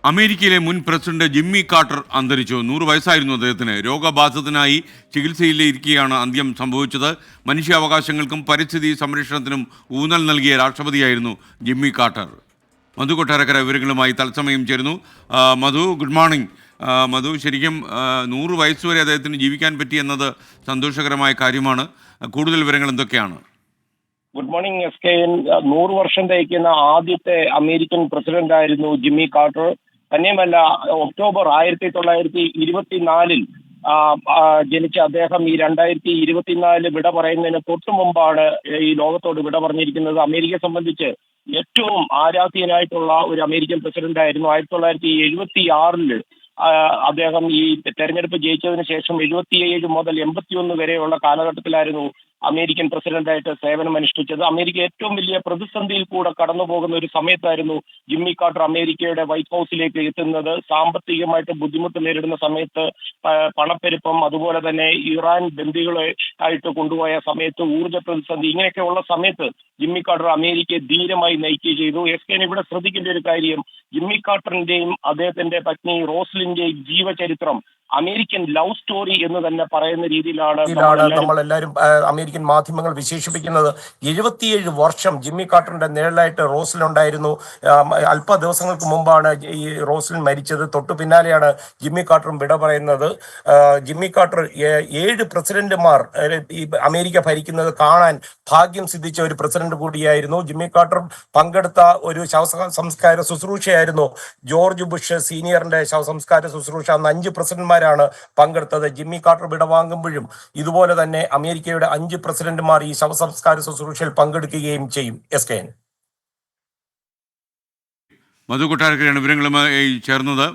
അമേരിക്കയിലെ മുൻ president Jimmy quarter അന്തരിച്ചു. 100 വയസ്സായിരുന്നു അദ്ദേഹത്തിന്. രോഗബാധിതനായി ചികിത്സയിലിരിക്കെയാണ് അന്ത്യം സംഭവിച്ചത്. മനുഷ്യാവകാശങ്ങൾക്കും പരിസ്ഥിതി സംരക്ഷണത്തിനും ഊന്നൽ നൽകിയ രാഷ്ട്രപതിയായിരുന്നു ജിമ്മി കാർട്ടർ. മധു കൊട്ടാരക്കര വിവരങ്ങളുമായി തത്സമയം ചേരുന്നു. മധു, ഗുഡ് മോർണിംഗ്. മധു, ശരിക്കും 100 വയസ്സുവരെ അദ്ദേഹത്തിന് ജീവിക്കാൻ പറ്റി എന്നത് സന്തോഷകരമായ കാര്യമാണ്. കൂടുതൽ വിവരങ്ങൾ എന്തൊക്കെയാണ്? Good morning S K N. 100 വർഷം തികയ്ക്കുന്ന ആദ്യത്തെ അമേരിക്കൻ പ്രസിഡന്റ് ആയിരുന്നു ജിമ്മി കാർട്ടർ. തന്നെയുമല്ല, ഒക്ടോബർ 1924 ജനിച്ച അദ്ദേഹം ഈ 2024 വിട പറയുന്നതിന് തൊട്ടു മുമ്പാണ് ഈ ലോകത്തോട് വിട പറഞ്ഞിരിക്കുന്നത്. അമേരിക്കയെ സംബന്ധിച്ച് ഏറ്റവും ആരാധ്യനായിട്ടുള്ള ഒരു അമേരിക്കൻ പ്രസിഡന്റ് ആയിരുന്നു. 1976 അദ്ദേഹം ഈ തെരഞ്ഞെടുപ്പ് ജയിച്ചതിന് ശേഷം 77 മുതൽ 81 വരെയുള്ള കാലഘട്ടത്തിലായിരുന്നു അമേരിക്കൻ പ്രസിഡന്റായിട്ട് സേവനമനുഷ്ഠിച്ചത്. അമേരിക്ക ഏറ്റവും വലിയ പ്രതിസന്ധിയിൽ കൂടെ കടന്നു പോകുന്ന ഒരു സമയത്തായിരുന്നു ജിമ്മി കാർട്ടർ അമേരിക്കയുടെ വൈറ്റ് ഹൗസിലേക്ക് എത്തുന്നത്. സാമ്പത്തികമായിട്ട് ബുദ്ധിമുട്ട് നേരിടുന്ന സമയത്ത്, പണപ്പെരുപ്പം, അതുപോലെ തന്നെ ഇറാൻ ബന്ദികളെ ആയിട്ട് കൊണ്ടുപോയ സമയത്ത്, ഊർജ്ജ പ്രതിസന്ധി, ഇങ്ങനെയൊക്കെയുള്ള സമയത്ത് ജിമ്മി കാർട്ടർ അമേരിക്കയെ ധീരമായി നയിക്കുകയും ചെയ്തു. എസ് കെ ഇവിടെ ശ്രദ്ധിക്കേണ്ട ഒരു കാര്യം, ജിമ്മി കാർട്ടറിന്റെയും അദ്ദേഹത്തിന്റെ പത്നി റോസ്ലിന്റെയും ജീവചരിത്രം അമേരിക്കൻ ലവ് സ്റ്റോറി എന്ന് തന്നെ പറയുന്ന രീതിയിലാണ് നമ്മൾ എല്ലാവരും അമേരിക്കൻ മാധ്യമങ്ങൾ വിശേഷിപ്പിക്കുന്നത്. 77 വർഷം ജിമ്മി കാർട്ടറിന്റെ നിഴലായിട്ട് റോസ്ലിൻ ഉണ്ടായിരുന്നു. അല്പ ദിവസങ്ങൾക്ക് മുമ്പാണ് ഈ റോസ്ലിൻ മരിച്ചത്. തൊട്ടു പിന്നാലെയാണ് ജിമ്മി കാർട്ടറും വിട പറയുന്നത്. ജിമ്മി കാർട്ടർ 7 പ്രസിഡന്റുമാർ ഈ അമേരിക്ക ഭരിക്കുന്നത് കാണാൻ ഭാഗ്യം സിദ്ധിച്ച ഒരു പ്രസിഡന്റ് കൂടിയായിരുന്നു. ജിമ്മി കാർട്ടർ പങ്കെടുത്ത ഒരു ശവസംസ്കാര ശുശ്രൂഷയായിരുന്നു ജോർജ് ബുഷ് സീനിയറിന്റെ ശവസംസ്കാര ശുശ്രൂഷ. അന്ന് 5 പ്രസിഡന്റുമാരാണ് പങ്കെടുത്തത്. ജിമ്മി കാർട്ടർ വിടവാങ്ങുമ്പോഴും ഇതുപോലെ തന്നെ അമേരിക്കയുടെ 5 പ്രസിഡന്റുമാർ ഈ ശവസംസ്കാര ശുശ്രൂഷയിൽ പങ്കെടുക്കുകയും ചെയ്യും. S K N. മധു കൊട്ടാരക്കരയാണ് വിവരങ്ങളുമായി ചേർന്നത്.